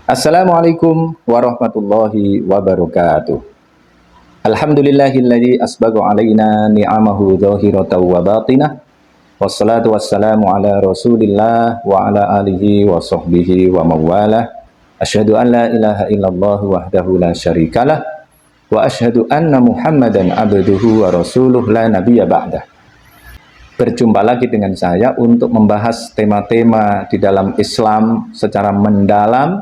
Assalamualaikum warahmatullahi wabarakatuh. Alhamdulillahilladzi asbagha alaina ni'amahu dhahiratan wa batinah. Wassalatu wassalamu ala Rasulillah wa ala alihi wa sahbihi wa mawalah. Asyhadu an la ilaha illallah wahdahu la syarikalah wa asyhadu anna Muhammadan abduhu wa rasuluh la nabiyya ba'dah. Berjumpa lagi dengan saya untuk membahas tema-tema di dalam Islam secara mendalam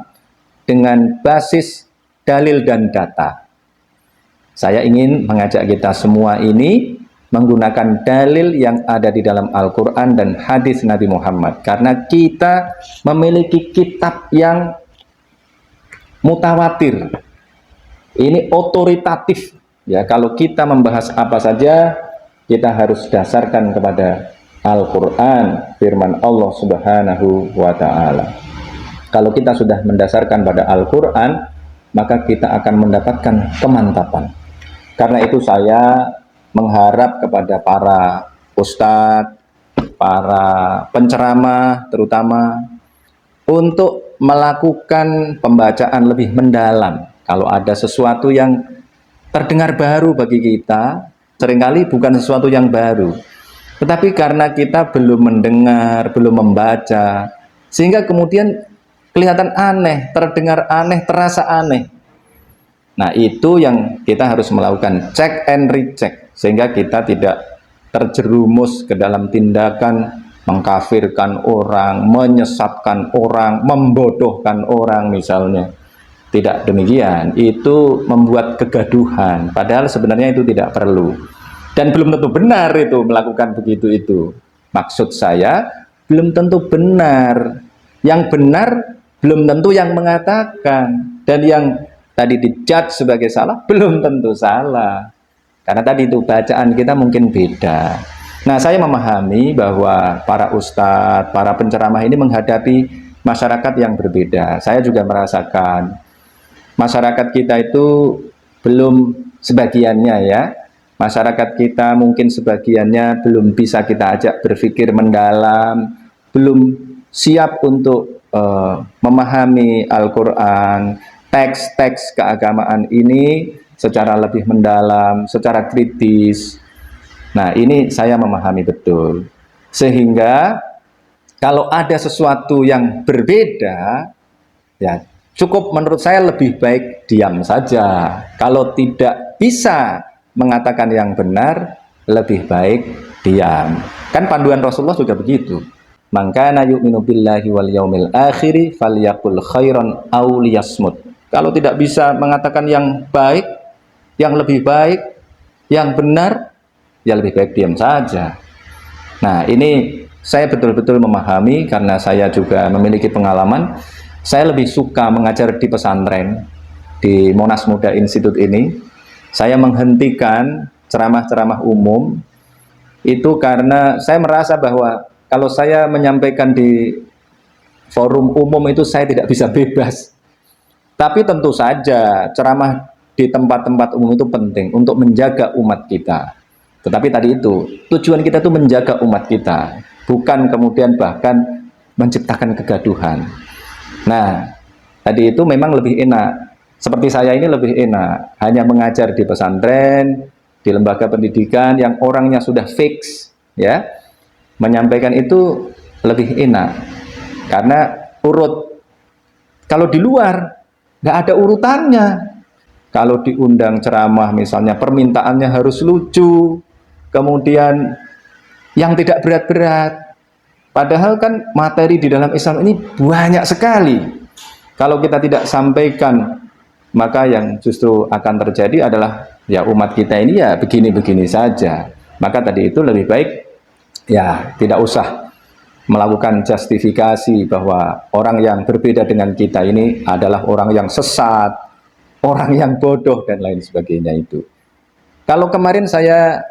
dengan basis dalil dan data. Saya ingin mengajak kita semua ini menggunakan dalil yang ada di dalam Al-Quran dan hadis Nabi Muhammad. Karena kita memiliki kitab yang mutawatir. Ini otoritatif. Ya, kalau kita membahas apa saja, kita harus dasarkan kepada Al-Quran, firman Allah Subhanahu wa Ta'ala. Kalau kita sudah mendasarkan pada Al-Quran, maka kita akan mendapatkan kemantapan. Karena itu saya mengharap kepada para ustadz, para penceramah terutama, untuk melakukan pembacaan lebih mendalam. Kalau ada sesuatu yang terdengar baru bagi kita, seringkali bukan sesuatu yang baru. Tetapi karena kita belum mendengar, belum membaca, sehingga kemudian kelihatan aneh, terdengar aneh, terasa aneh. Nah, itu yang kita harus melakukan check and recheck, sehingga kita tidak terjerumus ke dalam tindakan mengkafirkan orang, menyesatkan orang, membodohkan orang misalnya. Tidak demikian, itu membuat kegaduhan, padahal sebenarnya itu tidak perlu. Dan belum tentu benar itu melakukan begitu itu. Maksud saya, belum tentu benar. Yang benar belum tentu yang mengatakan, dan yang tadi dijudge sebagai salah belum tentu salah, karena tadi itu bacaan kita mungkin beda. Nah, saya memahami bahwa para ustadz, para penceramah ini menghadapi masyarakat yang berbeda. Saya juga merasakan masyarakat kita itu belum sebagiannya, ya, masyarakat kita mungkin sebagiannya belum bisa kita ajak berpikir mendalam, belum siap untuk memahami Al-Quran, teks-teks keagamaan ini secara lebih mendalam, secara kritis. Nah, ini saya memahami betul. Sehingga kalau ada sesuatu yang berbeda, ya cukup menurut saya lebih baik diam saja. Kalau tidak bisa mengatakan yang benar, lebih baik diam. Kan panduan Rasulullah juga begitu. Man kana yu'minu billahi wal yaumil akhiri falyaqul khairan aw liyasmut. Kalau tidak bisa mengatakan yang baik, yang lebih baik, yang benar, ya lebih baik diam saja. Nah, ini saya betul-betul memahami karena saya juga memiliki pengalaman. Saya lebih suka mengajar di pesantren, di Monas Muda Institute ini. Saya menghentikan ceramah-ceramah umum itu karena saya merasa bahwa kalau saya menyampaikan di forum umum itu saya tidak bisa bebas. Tapi tentu saja ceramah di tempat-tempat umum itu penting untuk menjaga umat kita. Tetapi tadi itu, tujuan kita itu menjaga umat kita, bukan kemudian bahkan menciptakan kegaduhan. Nah, tadi itu memang lebih enak. Seperti saya ini lebih enak, hanya mengajar di pesantren, di lembaga pendidikan yang orangnya sudah fix, ya. Menyampaikan itu lebih enak karena urut. Kalau di luar nggak ada urutannya. Kalau diundang ceramah misalnya permintaannya harus lucu, kemudian yang tidak berat-berat, padahal kan materi di dalam Islam ini banyak sekali. Kalau kita tidak sampaikan, maka yang justru akan terjadi adalah ya umat kita ini ya begini-begini saja. Maka tadi itu lebih baik ya tidak usah melakukan justifikasi bahwa orang yang berbeda dengan kita ini adalah orang yang sesat, orang yang bodoh dan lain sebagainya itu. Kalau kemarin saya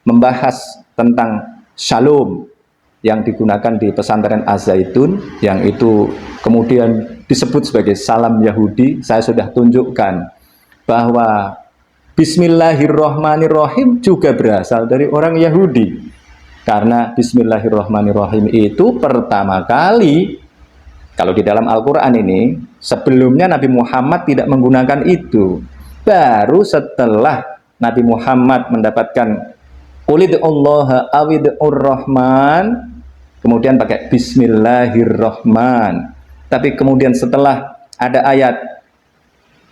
membahas tentang shalom yang digunakan di pesantren Az-Zaitun, yang itu kemudian disebut sebagai salam Yahudi, saya sudah tunjukkan bahwa Bismillahirrohmanirrohim juga berasal dari orang Yahudi. Karena Bismillahirrohmanirrohim itu pertama kali Kalau di dalam Al-Quran ini, sebelumnya Nabi Muhammad tidak menggunakan itu. Baru setelah Nabi Muhammad mendapatkan Qulid'ullaha awid'ur rahman, kemudian pakai Bismillahirrahman. Tapi kemudian setelah ada ayat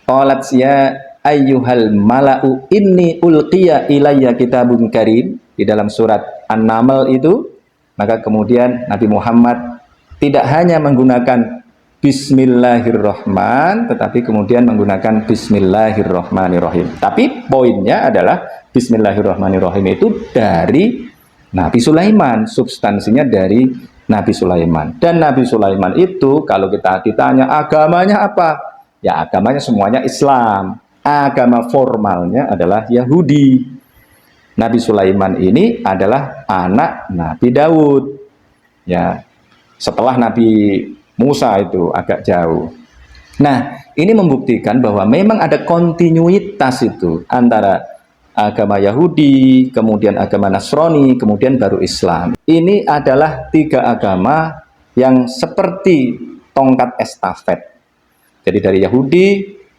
qalat ya ayyuhal mala'u inni ulqiya ilayya kitabun karim di dalam surat An-Naml itu, maka kemudian Nabi Muhammad tidak hanya menggunakan Bismillahirrahman, tetapi kemudian menggunakan Bismillahirrahmanirrahim. Tapi poinnya adalah Bismillahirrahmanirrahim itu dari Nabi Sulaiman, substansinya dari Nabi Sulaiman. Dan Nabi Sulaiman itu kalau kita ditanya agamanya apa? Ya agamanya semuanya Islam. Agama formalnya adalah Yahudi. Nabi Sulaiman ini adalah anak Nabi Daud. Ya, setelah Nabi Musa itu agak jauh. Nah, ini membuktikan bahwa memang ada kontinuitas itu antara agama Yahudi, kemudian agama Nasrani, kemudian baru Islam. Ini adalah tiga agama yang seperti tongkat estafet. Jadi dari Yahudi,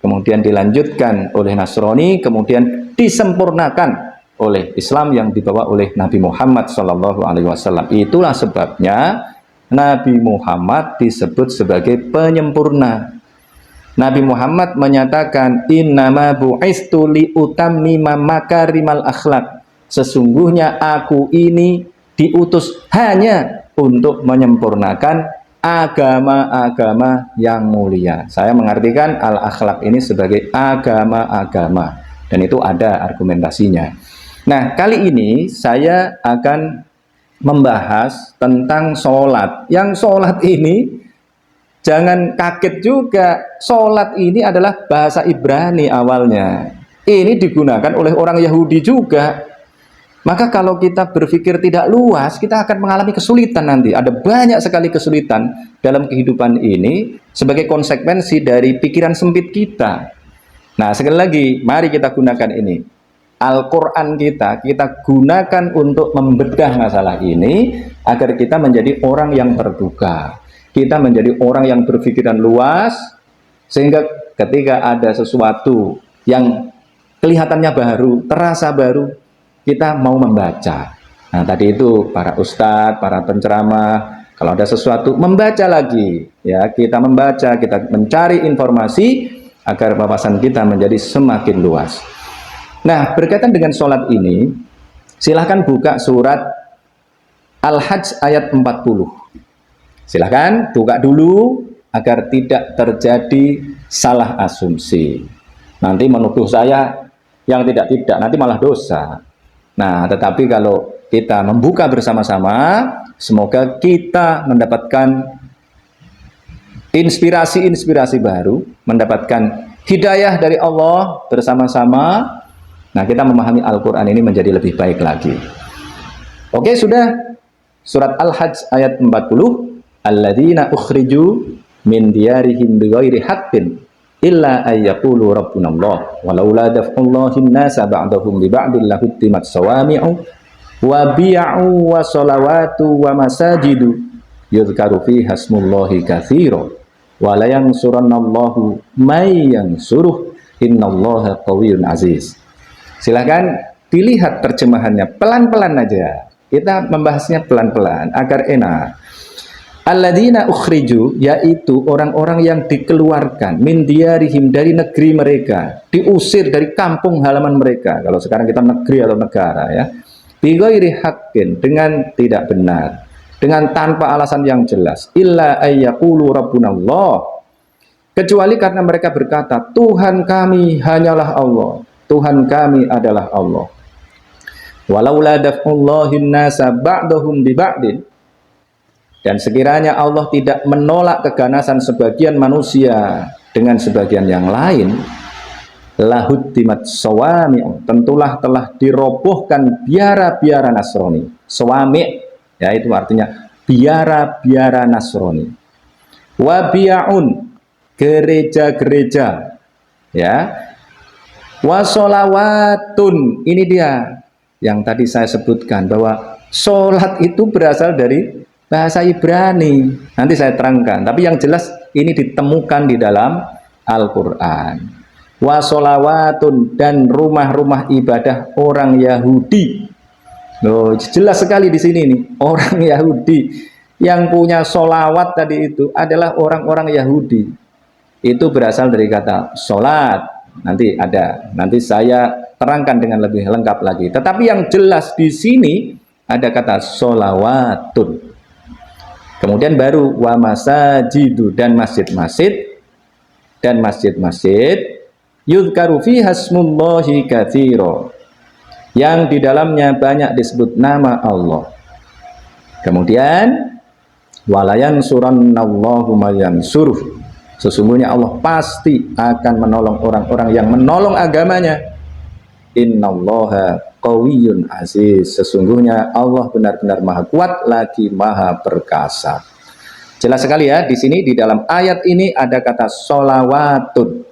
kemudian dilanjutkan oleh Nasrani, kemudian disempurnakan oleh Islam yang dibawa oleh Nabi Muhammad SAW. Itulah sebabnya Nabi Muhammad disebut sebagai penyempurna. Nabi Muhammad menyatakan innama bu'istu li utammima makarimal akhlak. Sesungguhnya aku ini diutus hanya untuk menyempurnakan agama-agama yang mulia. Saya mengartikan al-akhlak ini sebagai agama-agama, dan itu ada argumentasinya. Nah, kali ini saya akan membahas tentang sholat. Yang sholat ini jangan kaget juga, sholat ini adalah bahasa Ibrani awalnya. Ini digunakan oleh orang Yahudi juga. Maka kalau kita berpikir tidak luas, kita akan mengalami kesulitan nanti. Ada banyak sekali kesulitan dalam kehidupan ini sebagai konsekuensi dari pikiran sempit kita. Nah, sekali lagi, mari kita gunakan ini. Al-Quran kita gunakan untuk membedah masalah ini agar kita menjadi orang yang terbuka. Kita menjadi orang yang berpikiran luas, sehingga ketika ada sesuatu yang kelihatannya baru, terasa baru, kita mau membaca. Nah, tadi itu para ustadz, para penceramah, kalau ada sesuatu membaca lagi, ya kita membaca, kita mencari informasi agar wawasan kita menjadi semakin luas. Nah, berkaitan dengan sholat ini, silahkan buka surat Al-Hajj ayat 40. Silahkan buka dulu agar tidak terjadi salah asumsi. Nanti menuduh saya yang tidak-tidak, nanti malah dosa. Nah, tetapi kalau kita membuka bersama-sama, semoga kita mendapatkan inspirasi-inspirasi baru, mendapatkan hidayah dari Allah bersama-sama. Nah, kita memahami Al-Quran ini menjadi lebih baik lagi. Oke, sudah. Surat Al-Hajj ayat 40. Alladzina ukhriju min diyarihim bighairi haqqin illa ayyaqulu rabbunallah walaula daf'ullahin nasa ba'dahum li ba'din lahuttimat sawami'u wa bi'u wa salawatu wa masajidu yudhkaru fiha ismullahi katsiran wa la yansurannallahu may yansuruh innallaha qawiyyun aziz. Silahkan dilihat terjemahannya pelan-pelan aja. Kita membahasnya pelan-pelan agar enak. Alladzina ukhriju, yaitu orang-orang yang dikeluarkan min diyarihim, dari negeri mereka, diusir dari kampung halaman mereka. Kalau sekarang kita negeri atau negara, ya. Bighairi haqqin, dengan tidak benar, dengan tanpa alasan yang jelas. Illa ayyaqulu rabbunallah, kecuali karena mereka berkata Tuhan kami hanyalah Allah, Tuhan kami adalah Allah. Walaula daf'ullahin nasa ba'dahum bi ba'din, dan sekiranya Allah tidak menolak keganasan sebagian manusia dengan sebagian yang lain, lahuttimat sawami', tentulah telah dirobohkan biara-biara Nasrani. Sawami', ya itu artinya biara-biara Nasrani. Wa bi'un, gereja-gereja, ya. Wa sholawatun, ini dia yang tadi saya sebutkan bahwa sholat itu berasal dari bahasa Ibrani. Nanti saya terangkan. Tapi yang jelas ini ditemukan di dalam Al-Quran. Wasolawatun, dan rumah-rumah ibadah orang Yahudi. Loh, jelas sekali di sini nih, orang Yahudi yang punya solawat tadi itu adalah orang-orang Yahudi. Itu berasal dari kata solat. Nanti saya terangkan dengan lebih lengkap lagi. Tetapi yang jelas di sini ada kata solawatun. Kemudian baru wa masajidu, dan masjid-masjid yudhkaru fiha ismullahi katsira, yang di dalamnya banyak disebut nama Allah. Kemudian walayan surannallahu mayansuruh, sesungguhnya Allah pasti akan menolong orang-orang yang menolong agamanya. Innallaha qawiyyun aziz, sesungguhnya Allah benar-benar maha kuat lagi maha perkasa. Jelas sekali ya, di sini di dalam ayat ini ada kata solawatun.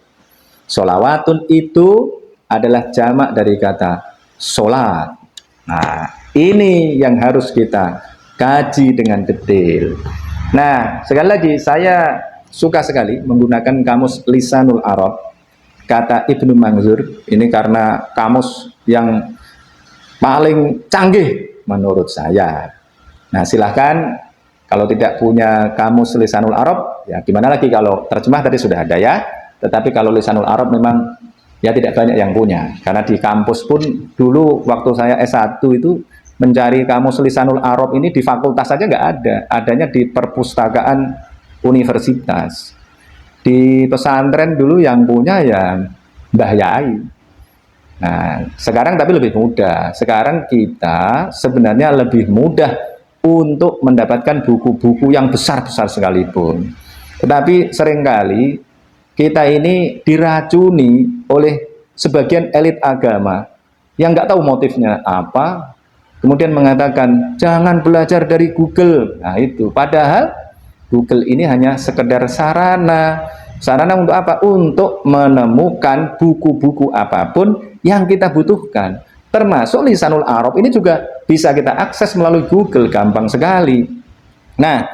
Solawatun itu adalah jamak dari kata solat. Nah, ini yang harus kita kaji dengan detail. Nah, sekali lagi saya suka sekali menggunakan kamus Lisanul Arab kata Ibnu Manzur ini, karena kamus yang paling canggih menurut saya. Nah, silahkan kalau tidak punya kamus Lisanul Arab, ya gimana lagi, kalau terjemah tadi sudah ada ya. Tetapi kalau Lisanul Arab memang ya tidak banyak yang punya, karena di kampus pun dulu waktu saya S1 itu mencari kamus Lisanul Arab ini di fakultas saja nggak ada, adanya di perpustakaan universitas. Di pesantren dulu yang punya ya Mbah Yai. Nah, sekarang tapi lebih mudah. Sekarang kita sebenarnya lebih mudah untuk mendapatkan buku-buku yang besar-besar sekalipun. Tetapi seringkali kita ini diracuni oleh sebagian elit agama yang nggak tahu motifnya apa, kemudian mengatakan jangan belajar dari Google. Nah itu, padahal Google ini hanya sekedar sarana untuk apa? Untuk menemukan buku-buku apapun yang kita butuhkan, termasuk Lisanul Arab ini juga bisa kita akses melalui Google, gampang sekali. Nah,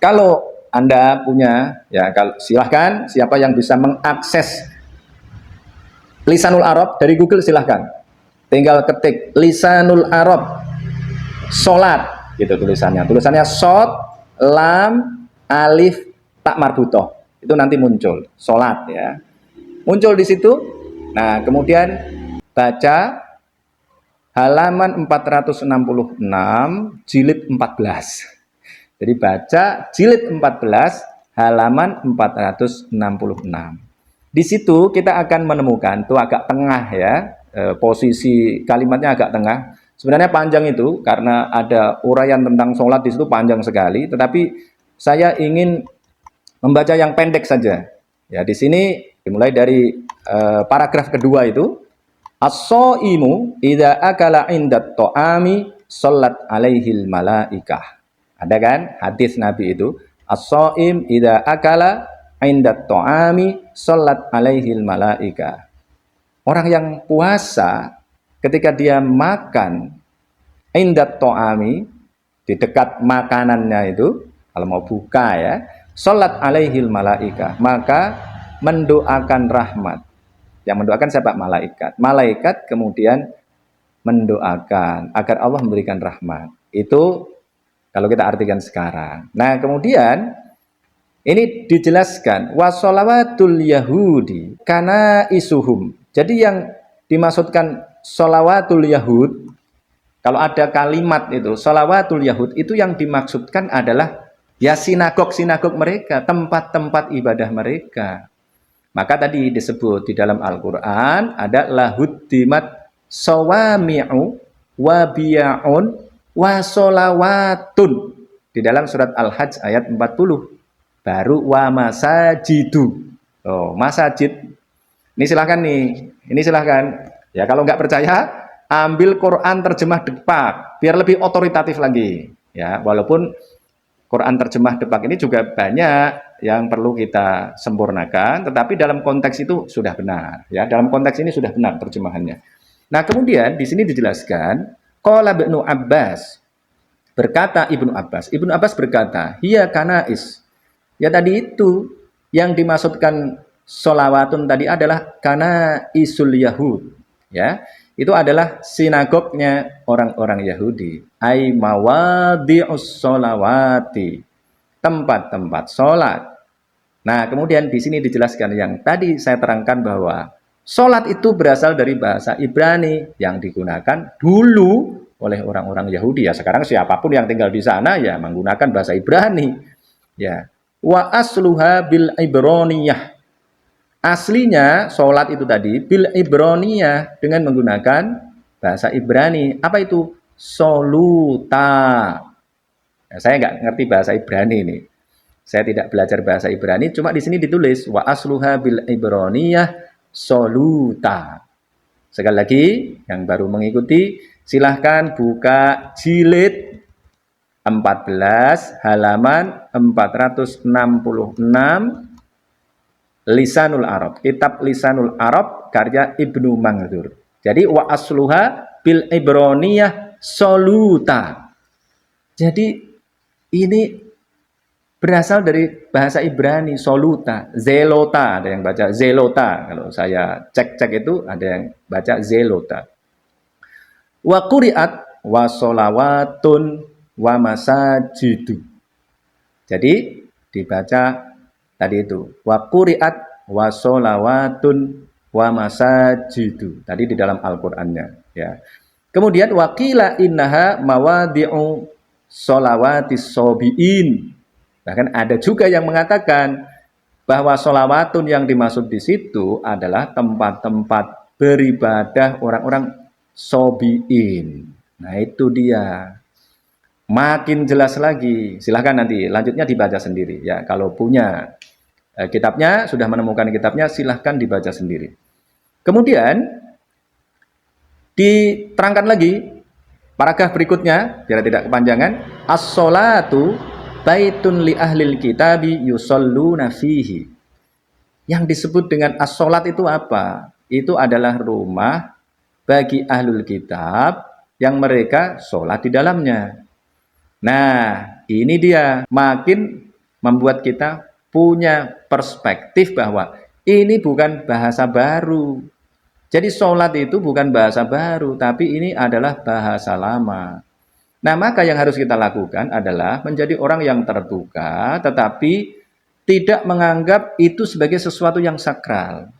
kalau Anda punya, ya silahkan, siapa yang bisa mengakses Lisanul Arab dari Google silahkan, tinggal ketik Lisanul Arab solat, gitu tulisannya sod, lam, alif, tak marbutoh, itu nanti muncul solat ya, muncul di situ. Nah, kemudian baca halaman 466 jilid 14. Jadi baca jilid 14 halaman 466. Di situ kita akan menemukan, itu agak tengah ya, posisi kalimatnya agak tengah. Sebenarnya panjang itu karena ada uraian tentang sholat di situ panjang sekali, tetapi saya ingin membaca yang pendek saja. Ya, di sini dimulai dari paragraf kedua itu, as-shaimu idza akala indat ta'ami shallat alaihil malaikah. Ada kan hadis Nabi itu, as-shaim idza akala indat ta'ami shallat alaihil malaikah. Orang yang puasa ketika dia makan indat ta'ami, di dekat makanannya itu, kalau mau buka ya, sholat alaihil malaikah, maka mendoakan rahmat. Yang mendoakan siapa? Malaikat. Malaikat kemudian mendoakan agar Allah memberikan rahmat. Itu kalau kita artikan sekarang. Nah, kemudian ini dijelaskan wasolawatul yahudi kana isuhum. Jadi yang dimaksudkan solawatul yahud, kalau ada kalimat itu solawatul yahud, itu yang dimaksudkan adalah ya sinagog mereka, tempat-tempat ibadah mereka. Maka tadi disebut di dalam Al-Quran ada lahuddimat sawami'u wa biya'un wa solawatun. Di dalam surat Al-Hajj ayat 40. Baru wa masajidu. Oh, masajid. Ini silahkan. Ya, kalau nggak percaya, ambil Quran terjemah Depak, biar lebih otoritatif lagi. Ya, walaupun Quran terjemah Depak ini juga banyak yang perlu kita sempurnakan, tetapi dalam konteks itu sudah benar. Ya, dalam konteks ini sudah benar terjemahannya. Nah, kemudian di sini dijelaskan, qala Ibnu Abbas, Berkata Ibnu Abbas berkata, hiya kanais. Ya tadi itu yang dimaksudkan solawatun tadi adalah kanaisul Yahud. Ya, itu adalah sinagognya orang-orang Yahudi. Ai mawadi'us solawati, tempat-tempat sholat. Nah, kemudian di sini dijelaskan yang tadi saya terangkan bahwa sholat itu berasal dari bahasa Ibrani yang digunakan dulu oleh orang-orang Yahudi. Ya, sekarang siapapun yang tinggal di sana ya menggunakan bahasa Ibrani. Ya, wa asluha bil ibroniyah. Aslinya sholat itu tadi bil ibroniyah dengan menggunakan bahasa Ibrani. Apa itu? Soluta. Nah, saya nggak ngerti bahasa Ibrani ini. Saya tidak belajar bahasa Ibrani, cuma di sini ditulis wa asluha bil ibroniyah soluta. Sekali lagi, yang baru mengikuti, silahkan buka jilid 14 halaman 466 Lisanul Arab, kitab Lisanul Arab karya Ibnu Manzur. Jadi wa asluha bil ibroniyah soluta. Jadi ini berasal dari bahasa Ibrani soluta, zelota, ada yang baca zelota. Kalau saya cek-cek itu ada yang baca zelota. Wa quri'at wa solawatun wa masajidu. Jadi dibaca tadi itu wa quri'at wa solawatun wa masajidu. Tadi di dalam Al-Qur'annya ya. Kemudian waqila innaha mawadi'u solawatis sobiin. Bahkan ada juga yang mengatakan bahwa sholawatun yang dimaksud di situ adalah tempat-tempat beribadah orang-orang sobiin. Nah itu dia. Makin jelas lagi. Silahkan nanti lanjutnya dibaca sendiri ya. Kalau punya kitabnya, sudah menemukan kitabnya, silahkan dibaca sendiri. Kemudian diterangkan lagi paragraf berikutnya biar tidak kepanjangan. As-sholatu baitun li ahlil kitabi yusalluna fihi. Yang disebut dengan as-sholat itu apa? Itu adalah rumah bagi ahlul kitab yang mereka sholat di dalamnya. Nah, ini dia makin membuat kita punya perspektif bahwa ini bukan bahasa baru. Jadi sholat itu bukan bahasa baru, tapi ini adalah bahasa lama. Nah, maka yang harus kita lakukan adalah menjadi orang yang terbuka, tetapi tidak menganggap itu sebagai sesuatu yang sakral.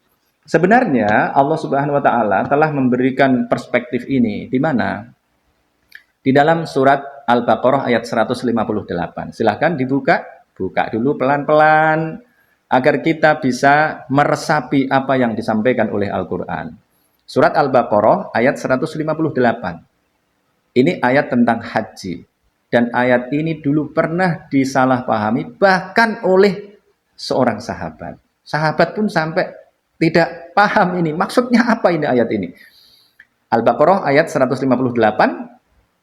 Sebenarnya Allah Subhanahu wa Ta'ala telah memberikan perspektif ini di mana? Di dalam surat Al-Baqarah ayat 158. Silahkan dibuka, buka dulu pelan-pelan agar kita bisa meresapi apa yang disampaikan oleh Al-Quran. Surat Al-Baqarah ayat 158. Ini ayat tentang haji. Dan ayat ini dulu pernah disalahpahami bahkan oleh seorang sahabat. Sahabat pun sampai tidak paham ini. Maksudnya apa ini ayat ini? Al-Baqarah ayat 158.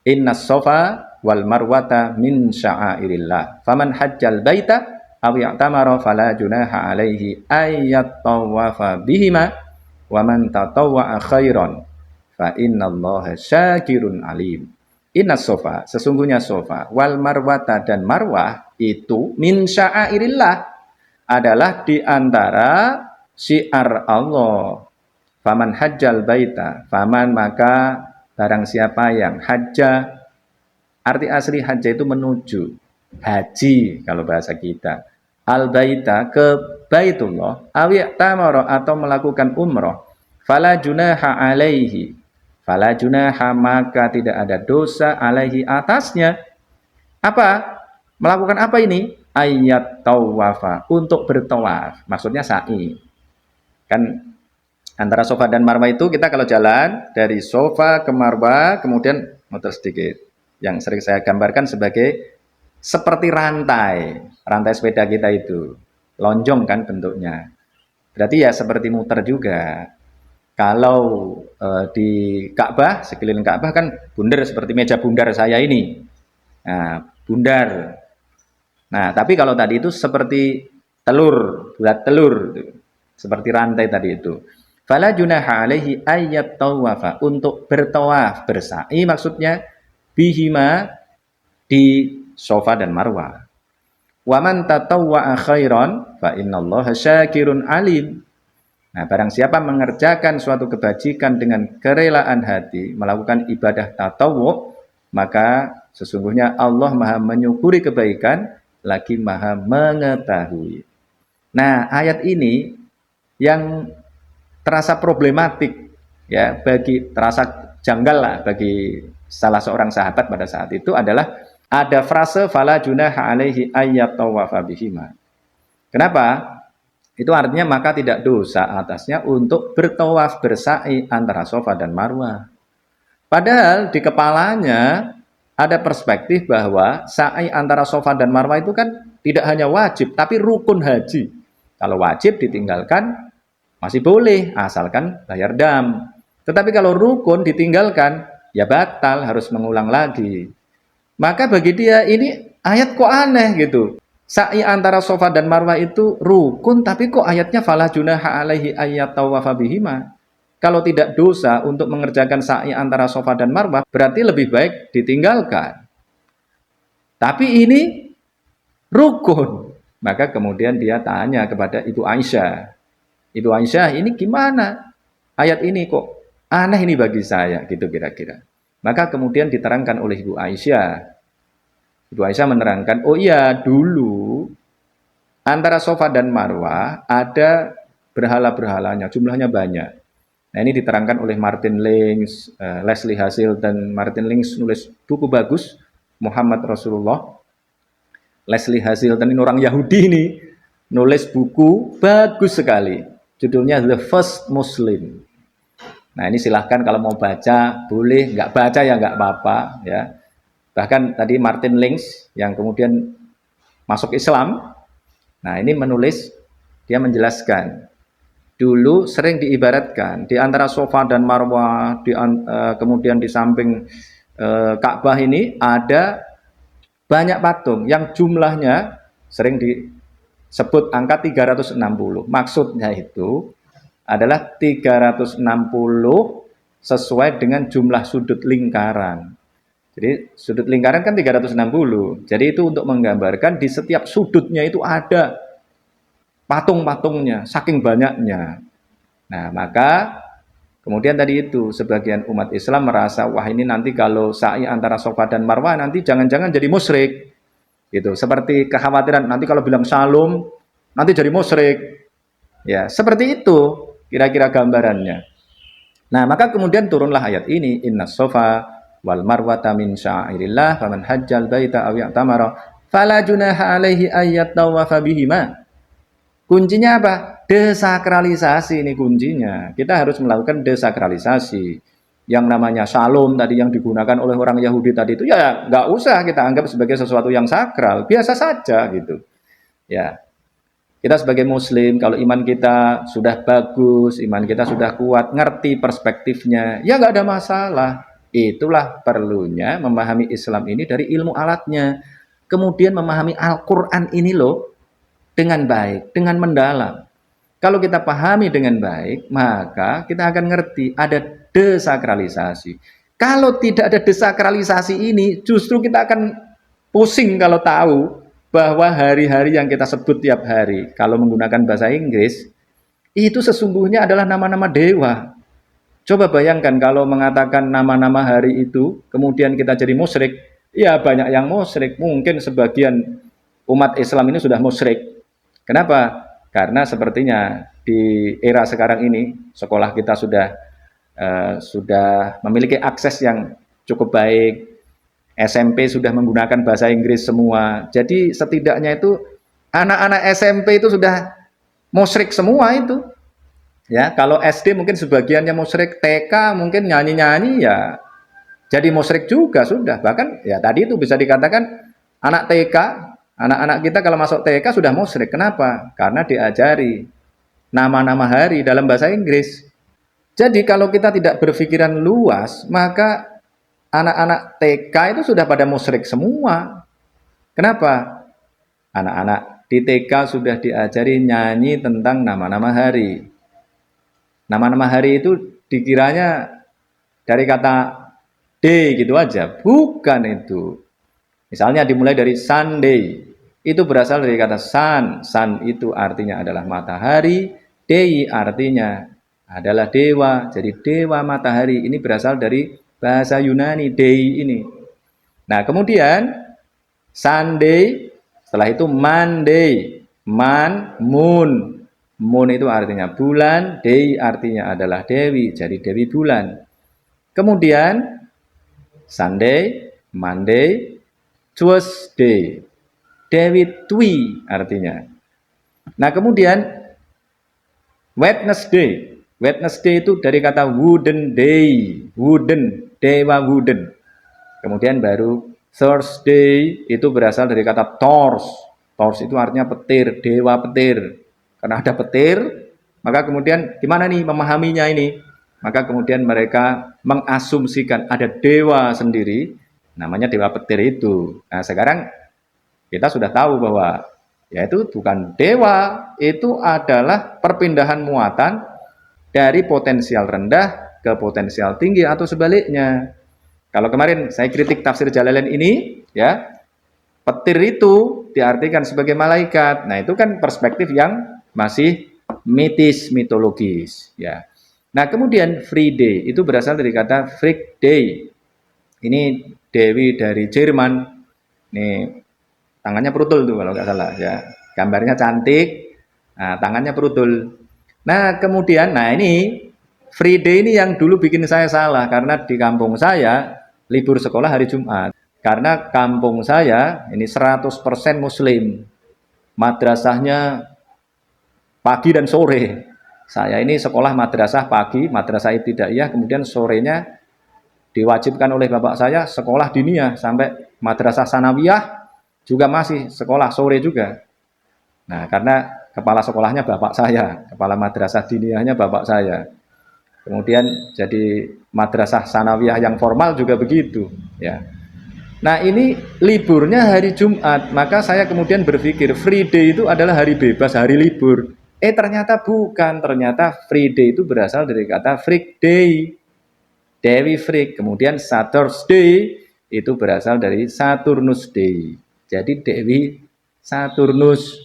Innas sofa wal marwata min sya'airillah. Faman hajjal baita aw ya'tamara fala junaha alaihi ayat tawafa bihima wa man tatawwa'a khairan fa innallaha syakirun alim. Innas sofa, sesungguhnya sofa, wal marwata dan marwah itu min sya'airillah, adalah di antara syiar Allah. Faman hajjal baita, faman maka barang siapa yang hajja, arti asli hajja itu menuju, haji kalau bahasa kita. Al baita ke baitullah, awi tamara atau melakukan umroh, fala junaha alaihi. Fala junaha maka tidak ada dosa alaihi atasnya. Apa? Melakukan apa ini? Ayat tawafa, untuk bertawaf. Maksudnya sa'i. Kan antara Sofa dan Marwah itu kita kalau jalan dari Sofa ke Marwah kemudian muter sedikit. Yang sering saya gambarkan sebagai seperti rantai sepeda kita itu. Lonjong kan bentuknya. Berarti ya seperti muter juga. Kalau di Ka'bah, sekeliling Ka'bah kan bundar seperti meja bundar saya ini. Nah, bundar. Nah, tapi kalau tadi itu seperti telur, bulat telur. Seperti rantai tadi itu. Fala junaha alaihi ayyat tawafa, untuk bertawaf, bersa'i maksudnya, bihima, di Safa dan Marwah. Wa man tatawwa'a khairan fa innallaha syakirun alim. Nah, barang siapa mengerjakan suatu kebajikan dengan kerelaan hati, melakukan ibadah tatawwu, maka sesungguhnya Allah Maha menyukuri kebaikan, lagi Maha mengetahui. Nah, ayat ini yang terasa problematik, ya, terasa janggal lah bagi salah seorang sahabat pada saat itu adalah ada frase fala junaha alaihi ayyatawafa bihima. Kenapa? Itu artinya maka tidak dosa atasnya untuk bertawaf bersa'i antara Safa dan Marwah. Padahal di kepalanya ada perspektif bahwa sa'i antara Safa dan Marwah itu kan tidak hanya wajib tapi rukun haji. Kalau wajib ditinggalkan masih boleh asalkan bayar dam. Tetapi kalau rukun ditinggalkan ya batal, harus mengulang lagi. Maka bagi dia ini ayat kok aneh gitu. Sa'i antara Safa dan Marwah itu rukun, tapi kok ayatnya fala junaha alaihi ayyatawafa bihima. Kalau tidak dosa untuk mengerjakan sa'i antara Safa dan Marwah, berarti lebih baik ditinggalkan. Tapi ini rukun. Maka kemudian dia tanya kepada Ibu Aisyah. Ibu Aisyah, ini gimana? Ayat ini kok aneh ini bagi saya, gitu kira-kira. Maka kemudian diterangkan oleh Ibu Aisyah. Ibu Aisyah menerangkan, oh iya, dulu antara Safa dan Marwah ada berhala-berhalanya, jumlahnya banyak. Nah, ini diterangkan oleh Martin Lings, Leslie Hasil, dan Martin Lings nulis buku bagus, Muhammad Rasulullah. Leslie Hasil, dan ini orang Yahudi ini, nulis buku bagus sekali. Judulnya The First Muslim. Nah, ini silahkan kalau mau baca, boleh. Nggak baca ya nggak apa-apa. Ya. Bahkan tadi Martin Lings yang kemudian masuk Islam, nah ini menulis, dia menjelaskan. Dulu sering diibaratkan di antara Safa dan Marwah, kemudian di samping Ka'bah ini ada banyak patung yang jumlahnya sering disebut angka 360. Maksudnya itu adalah 360 sesuai dengan jumlah sudut lingkaran. Jadi sudut lingkaran kan 360. Jadi itu untuk menggambarkan di setiap sudutnya itu ada patung-patungnya, saking banyaknya. Nah, maka kemudian tadi itu sebagian umat Islam merasa, wah ini nanti kalau sa'i antara Safa dan Marwah nanti jangan-jangan jadi musyrik. Gitu. Seperti kekhawatiran nanti kalau bilang salam nanti jadi musyrik. Ya, seperti itu kira-kira gambarannya. Nah, maka kemudian turunlah ayat ini, innas safa wal marwata min sya'airillah faman hajjal baita aw i'tamara fala junaha alaihi ayyatawafa bihima. Kuncinya apa? Desakralisasi, ini kuncinya. Kita harus melakukan desakralisasi. Yang namanya salom tadi yang digunakan oleh orang Yahudi tadi itu ya nggak usah kita anggap sebagai sesuatu yang sakral, biasa saja gitu. Ya, kita sebagai Muslim kalau iman kita sudah bagus, iman kita sudah kuat, ngerti perspektifnya, ya nggak ada masalah. Itulah perlunya memahami Islam ini dari ilmu alatnya, kemudian memahami Al-Quran ini loh dengan baik, dengan mendalam. Kalau kita pahami dengan baik, maka kita akan ngerti ada desakralisasi. Kalau tidak ada desakralisasi ini, justru kita akan pusing kalau tahu bahwa hari-hari yang kita sebut tiap hari, kalau menggunakan bahasa Inggris, itu sesungguhnya adalah nama-nama dewa. Coba bayangkan kalau mengatakan nama-nama hari itu, kemudian kita jadi musyrik, ya banyak yang musyrik. Mungkin sebagian umat Islam ini sudah musyrik. Kenapa? Karena sepertinya di era sekarang ini sekolah kita sudah memiliki akses yang cukup baik. SMP sudah menggunakan bahasa Inggris semua. Jadi setidaknya itu anak-anak SMP itu sudah musyrik semua itu. Ya, kalau SD mungkin sebagiannya musyrik, TK mungkin nyanyi-nyanyi ya jadi musyrik juga sudah. Bahkan ya tadi itu bisa dikatakan anak TK, anak-anak kita kalau masuk TK sudah musyrik. Kenapa? Karena diajari nama-nama hari dalam bahasa Inggris. Jadi kalau kita tidak berpikiran luas, maka anak-anak TK itu sudah pada musyrik semua. Kenapa? Anak-anak di TK sudah diajari nyanyi tentang nama-nama hari. Nama-nama hari itu dikiranya dari kata D gitu aja. Bukan itu. Misalnya dimulai dari Sunday, itu berasal dari kata sun. Sun itu artinya adalah matahari, dei artinya adalah dewa. Jadi dewa matahari ini berasal dari bahasa Yunani, dei ini. Nah, kemudian Sunday, setelah itu Monday, man, moon. Moon itu artinya bulan, day artinya adalah dewi, jadi dewi bulan. Kemudian Sunday, Monday, Tuesday, dewi twi artinya. Nah, kemudian Wednesday. Wednesday itu dari kata wooden day, wooden, dewa wooden. Kemudian baru Thursday itu berasal dari kata Thors. Thors itu artinya petir, dewa petir. Karena ada petir, maka kemudian gimana nih memahaminya ini? Maka kemudian mereka mengasumsikan ada dewa sendiri, namanya dewa petir itu. Nah, sekarang kita sudah tahu bahwa yaitu bukan dewa, itu adalah perpindahan muatan dari potensial rendah ke potensial tinggi atau sebaliknya. Kalau kemarin saya kritik tafsir Jalalain ini, ya, petir itu diartikan sebagai malaikat. Nah, itu kan perspektif yang masih mitis, mitologis, ya. Nah, kemudian free day itu berasal dari kata freak day. Ini dewi dari Jerman. Nih, tangannya perutul tuh kalau nggak salah, ya. Gambarnya cantik, nah, tangannya perutul. Nah, kemudian, nah ini free day ini yang dulu bikin saya salah karena di kampung saya libur sekolah hari Jumat. Karena kampung saya ini 100% muslim. Madrasahnya pagi dan sore. Saya ini sekolah madrasah pagi, madrasah ibtidaiyah, kemudian sorenya diwajibkan oleh bapak saya sekolah diniyah sampai madrasah sanawiyah juga masih sekolah sore juga. Nah, karena kepala sekolahnya bapak saya, kepala madrasah diniyahnya bapak saya. Kemudian jadi madrasah sanawiyah yang formal juga begitu, ya. Nah, ini liburnya hari Jumat, maka saya kemudian berpikir free day itu adalah hari bebas, hari libur. Ternyata bukan, ternyata free day itu berasal dari kata freak day, Dewi freak. Kemudian Saturday itu berasal dari Saturnus day, jadi Dewi Saturnus.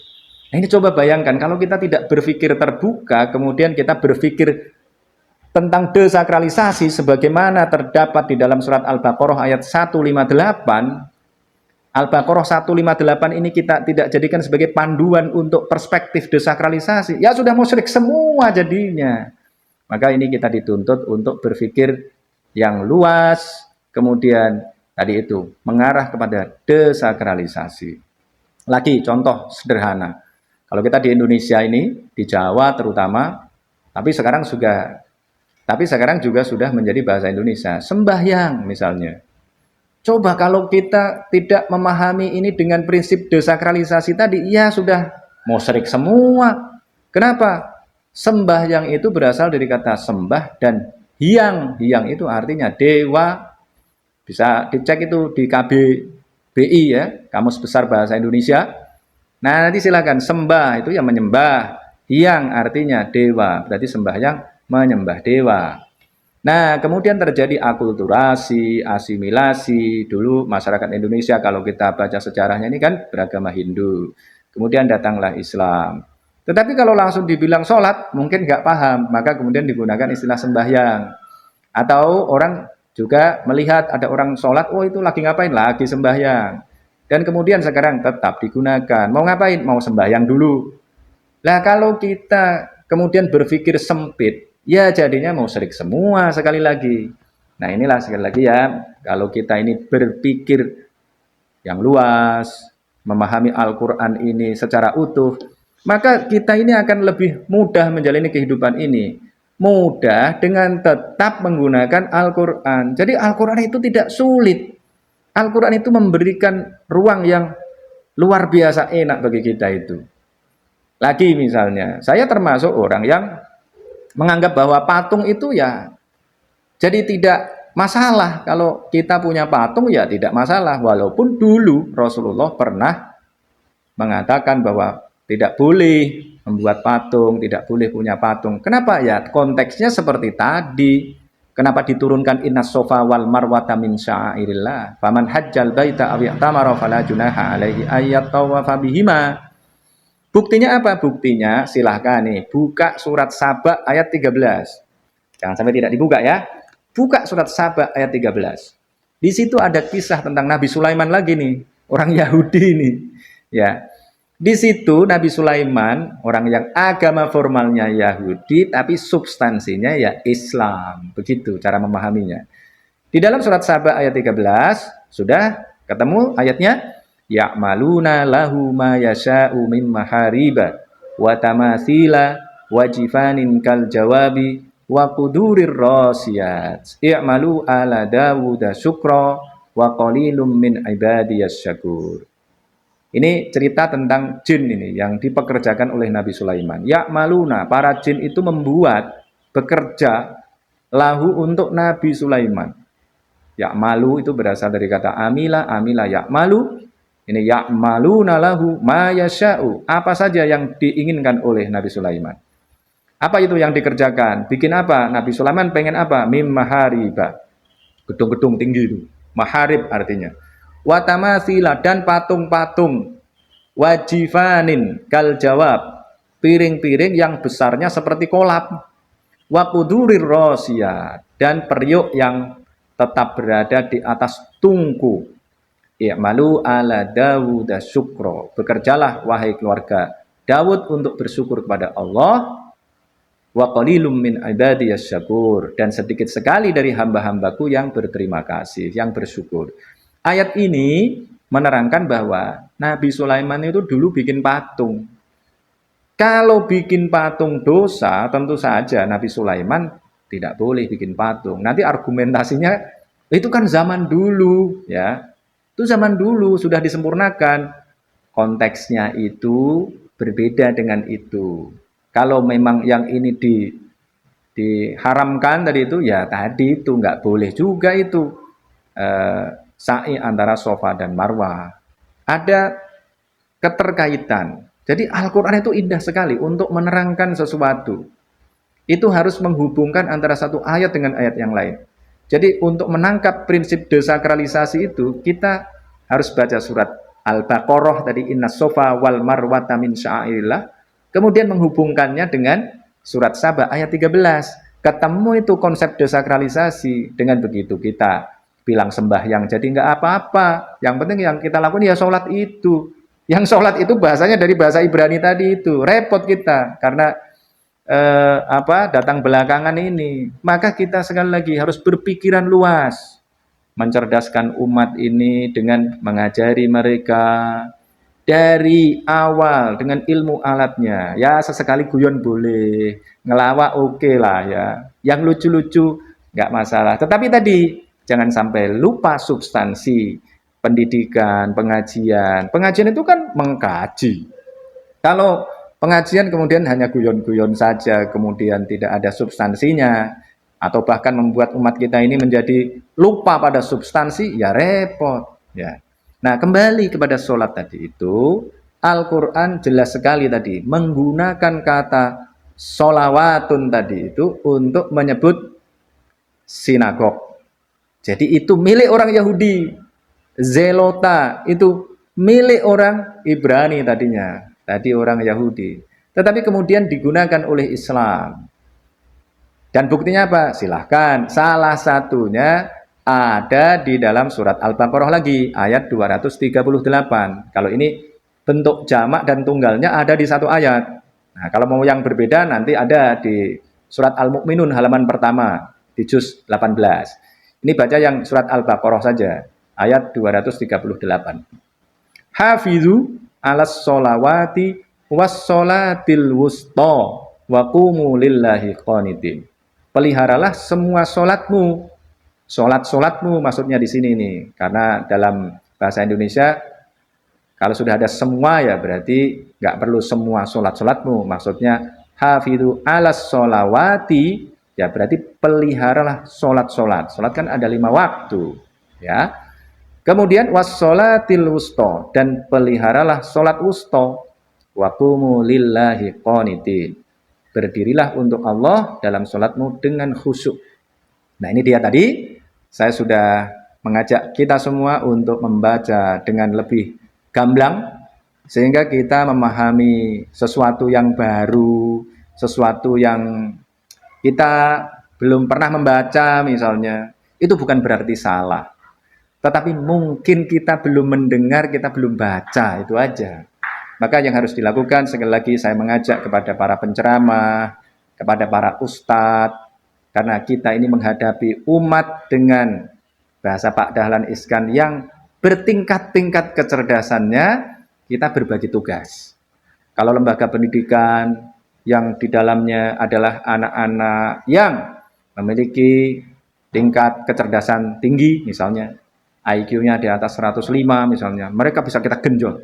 Nah, ini coba bayangkan kalau kita tidak berpikir terbuka, kemudian kita berpikir tentang desakralisasi sebagaimana terdapat di dalam surat Al-Baqarah ayat 158. Al-Baqarah 158 ini kita tidak jadikan sebagai panduan untuk perspektif desakralisasi. Ya sudah musyrik semua jadinya. Maka ini kita dituntut untuk berpikir yang luas, kemudian tadi itu mengarah kepada desakralisasi. Lagi contoh sederhana. Kalau kita di Indonesia ini, di Jawa terutama, tapi sekarang juga sudah menjadi bahasa Indonesia. Sembahyang misalnya. Coba kalau kita tidak memahami ini dengan prinsip desakralisasi tadi, ya sudah musyrik semua. Kenapa? Sembahyang itu berasal dari kata sembah dan hyang. Hyang itu artinya dewa. Bisa dicek itu di KBBI ya, Kamus Besar Bahasa Indonesia. Nah, nanti silakan, sembah itu yang menyembah. Hyang artinya dewa, berarti sembahyang menyembah dewa. Nah, kemudian terjadi akulturasi, asimilasi. Dulu masyarakat Indonesia kalau kita baca sejarahnya ini kan beragama Hindu. Kemudian datanglah Islam. Tetapi kalau langsung dibilang sholat, mungkin nggak paham. Maka kemudian digunakan istilah sembahyang. Atau orang juga melihat ada orang sholat, oh itu lagi ngapain? Lagi sembahyang. Dan kemudian sekarang tetap digunakan. Mau ngapain? Mau sembahyang dulu. Nah, kalau kita kemudian berpikir sempit, ya jadinya mau syirik semua sekali lagi. Nah, inilah sekali lagi ya, kalau kita ini berpikir yang luas, memahami Al-Quran ini secara utuh, maka kita ini akan lebih mudah menjalani kehidupan ini. Mudah dengan tetap menggunakan Al-Quran. Jadi Al-Quran itu tidak sulit. Al-Quran itu memberikan ruang yang luar biasa enak bagi kita itu. Lagi misalnya, saya termasuk orang yang menganggap bahwa patung itu ya jadi tidak masalah. Kalau kita punya patung ya tidak masalah. Walaupun dulu Rasulullah pernah mengatakan bahwa tidak boleh membuat patung, tidak boleh punya patung. Kenapa? Ya konteksnya seperti tadi. Kenapa diturunkan innas sofa wal marwata min sya'airillah? Faman hajjal baita aw i'tamara fala junaha alaihi ayat tawafa bihima. Buktinya apa? Buktinya silahkan nih buka surat Saba ayat 13. Jangan sampai tidak dibuka ya. Buka surat Saba ayat 13. Di situ ada kisah tentang Nabi Sulaiman lagi nih, orang Yahudi nih. Ya. Di situ Nabi Sulaiman, orang yang agama formalnya Yahudi, tapi substansinya ya Islam. Begitu cara memahaminya. Di dalam surat Saba ayat 13, sudah ketemu ayatnya? Ya'maluna lahu ma yasha'u min mahariba wa tamathila wa jifanin kal jawabi wa qudurir rasiyat. I'malu ala Dawuda syukra wa qalilum min ibadiyas syakur. Ini cerita tentang jin ini yang dipekerjakan oleh Nabi Sulaiman. Ya maluna, para jin itu membuat bekerja lahu untuk Nabi Sulaiman. Ya malu itu berasal dari kata amila, amila ya malu. Ini ya maluna lahu ma yasha'u. Apa saja yang diinginkan oleh Nabi Sulaiman. Apa itu yang dikerjakan? Bikin apa? Nabi Sulaiman pengen apa? Mim mahariba. Gedung-gedung tinggi itu. Maharib artinya. Watamasila dan patung-patung, wajifanin kal jawab, piring-piring yang besarnya seperti kolab, wakudurir rosia dan periuk yang tetap berada di atas tungku. I'malu ala Dawud syukro, bekerjalah wahai keluarga Dawud untuk bersyukur kepada Allah. Wa qalilum min ibadiyas syakur, dan sedikit sekali dari hamba-hambaku yang berterima kasih, yang bersyukur. Ayat ini menerangkan bahwa Nabi Sulaiman itu dulu bikin patung. Kalau bikin patung dosa, tentu saja Nabi Sulaiman tidak boleh bikin patung. Nanti argumentasinya itu kan zaman dulu, ya. Itu zaman dulu sudah disempurnakan. Konteksnya itu berbeda dengan itu. Kalau memang yang ini diharamkan tadi itu, ya tadi itu nggak boleh juga itu. Sa'i antara Sofa dan Marwah. Ada keterkaitan. Jadi Al-Quran itu indah sekali untuk menerangkan sesuatu. Itu harus menghubungkan antara satu ayat dengan ayat yang lain. Jadi untuk menangkap prinsip desakralisasi itu, kita harus baca surat Al-Baqarah tadi, innas sofa wal marwata min sya'airillah. Kemudian menghubungkannya dengan surat Saba ayat 13. Ketemu itu konsep desakralisasi. Dengan begitu kita bilang sembahyang jadi nggak apa-apa. Yang penting yang kita lakukan ya sholat itu. Yang sholat itu bahasanya dari bahasa Ibrani tadi itu. Repot kita karena datang belakangan ini. Maka kita sekali lagi harus berpikiran luas, mencerdaskan umat ini dengan mengajari mereka dari awal dengan ilmu alatnya. Ya sesekali guyon boleh, ngelawak oke lah ya. Yang lucu-lucu nggak masalah. Tetapi tadi jangan sampai lupa substansi pendidikan, pengajian. Pengajian itu kan mengkaji. Kalau pengajian kemudian hanya guyon-guyon saja, kemudian tidak ada substansinya, atau bahkan membuat umat kita ini menjadi lupa pada substansi, ya repot. Ya. Nah, kembali kepada sholat tadi itu, Al-Quran jelas sekali tadi, menggunakan kata sholawatun tadi itu untuk menyebut sinagog. Jadi itu milik orang Yahudi. Zelota itu milik orang Ibrani tadinya. Tadi orang Yahudi. Tetapi kemudian digunakan oleh Islam. Dan buktinya apa? Silahkan. Salah satunya ada di dalam surat Al-Baqarah lagi. Ayat 238. Kalau ini bentuk jamak dan tunggalnya ada di satu ayat. Nah, kalau mau yang berbeda nanti ada di surat Al-Mu'minun halaman pertama. Di juz 18. Ini baca yang surat Al-Baqarah saja, ayat 238. Hafizu alas sholawati was sholatil wusta wa qumu lillahi qanitin. Peliharalah semua sholatmu. Sholat-sholatmu maksudnya di sini nih. Karena dalam bahasa Indonesia, kalau sudah ada semua ya berarti nggak perlu semua sholat-sholatmu. Maksudnya hafizu alas sholawati, ya berarti peliharalah sholat-sholat. Sholat kan ada 5 waktu. Ya. Kemudian wassolatil wusta, dan peliharalah sholat wusta. Wa qumu lillahi qanitin. Berdirilah untuk Allah dalam sholatmu dengan khusyuk. Nah, ini dia tadi, saya sudah mengajak kita semua untuk membaca dengan lebih gamblang, sehingga kita memahami sesuatu yang baru, sesuatu yang kita belum pernah membaca misalnya, itu bukan berarti salah. Tetapi mungkin kita belum mendengar, kita belum baca, itu aja. Maka yang harus dilakukan, sekali lagi saya mengajak kepada para penceramah, kepada para ustadz, karena kita ini menghadapi umat dengan bahasa Pak Dahlan Iskan yang bertingkat-tingkat kecerdasannya, kita berbagi tugas. Kalau lembaga pendidikan yang di dalamnya adalah anak-anak yang memiliki tingkat kecerdasan tinggi, misalnya IQ-nya di atas 105 misalnya, mereka bisa kita genjot.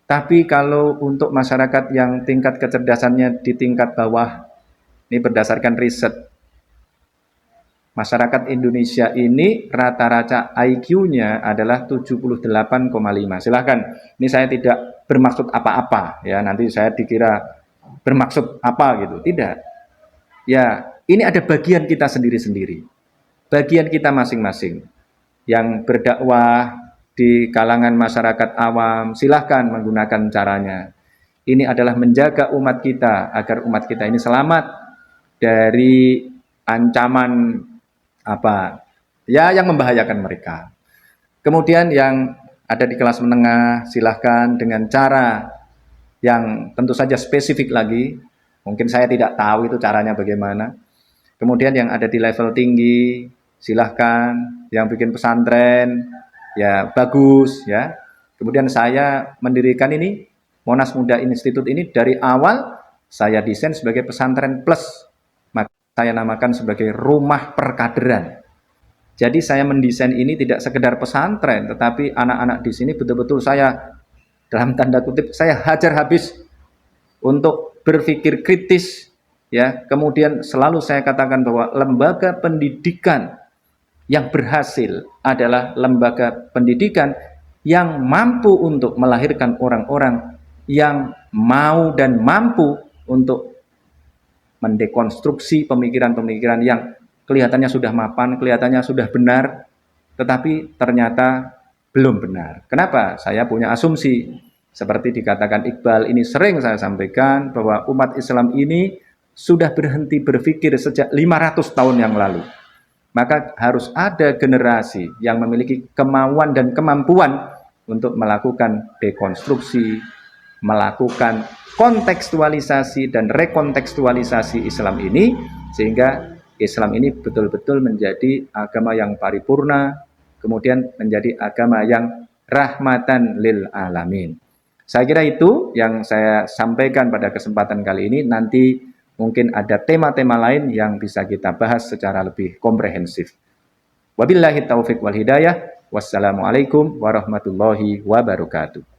Tapi kalau untuk masyarakat yang tingkat kecerdasannya di tingkat bawah, ini berdasarkan riset, masyarakat Indonesia ini rata-rata IQ-nya adalah 78,5. Silahkan, ini saya tidak bermaksud apa-apa, ya nanti saya dikira bermaksud apa gitu, tidak. Ya, ini ada bagian kita sendiri-sendiri, bagian kita masing-masing. Yang berdakwah di kalangan masyarakat awam, silahkan menggunakan caranya. Ini adalah menjaga umat kita, agar umat kita ini selamat dari ancaman yang membahayakan mereka. Kemudian yang ada di kelas menengah, silahkan dengan cara yang tentu saja spesifik lagi. Mungkin saya tidak tahu itu caranya bagaimana. Kemudian yang ada di level tinggi, silahkan. Yang bikin pesantren, ya bagus ya. Kemudian saya mendirikan ini Monas Muda Institute ini dari awal saya desain sebagai pesantren plus, maka saya namakan sebagai rumah perkaderan. Jadi saya mendesain ini tidak sekedar pesantren, tetapi anak-anak di sini betul-betul saya dalam tanda kutip saya hajar habis untuk berpikir kritis ya. Kemudian selalu saya katakan bahwa lembaga pendidikan yang berhasil adalah lembaga pendidikan yang mampu untuk melahirkan orang-orang yang mau dan mampu untuk mendekonstruksi pemikiran-pemikiran yang kelihatannya sudah mapan, kelihatannya sudah benar, tetapi ternyata belum benar. Kenapa? Saya punya asumsi. Seperti dikatakan Iqbal, ini sering saya sampaikan bahwa umat Islam ini sudah berhenti berpikir sejak 500 tahun yang lalu. Maka harus ada generasi yang memiliki kemauan dan kemampuan untuk melakukan dekonstruksi, melakukan kontekstualisasi dan rekontekstualisasi Islam ini, sehingga Islam ini betul-betul menjadi agama yang paripurna, kemudian menjadi agama yang rahmatan lil alamin. Saya kira itu yang saya sampaikan pada kesempatan kali ini. Nanti mungkin ada tema-tema lain yang bisa kita bahas secara lebih komprehensif. Wabillahi taufiq wal hidayah. Wassalamualaikum warahmatullahi wabarakatuh.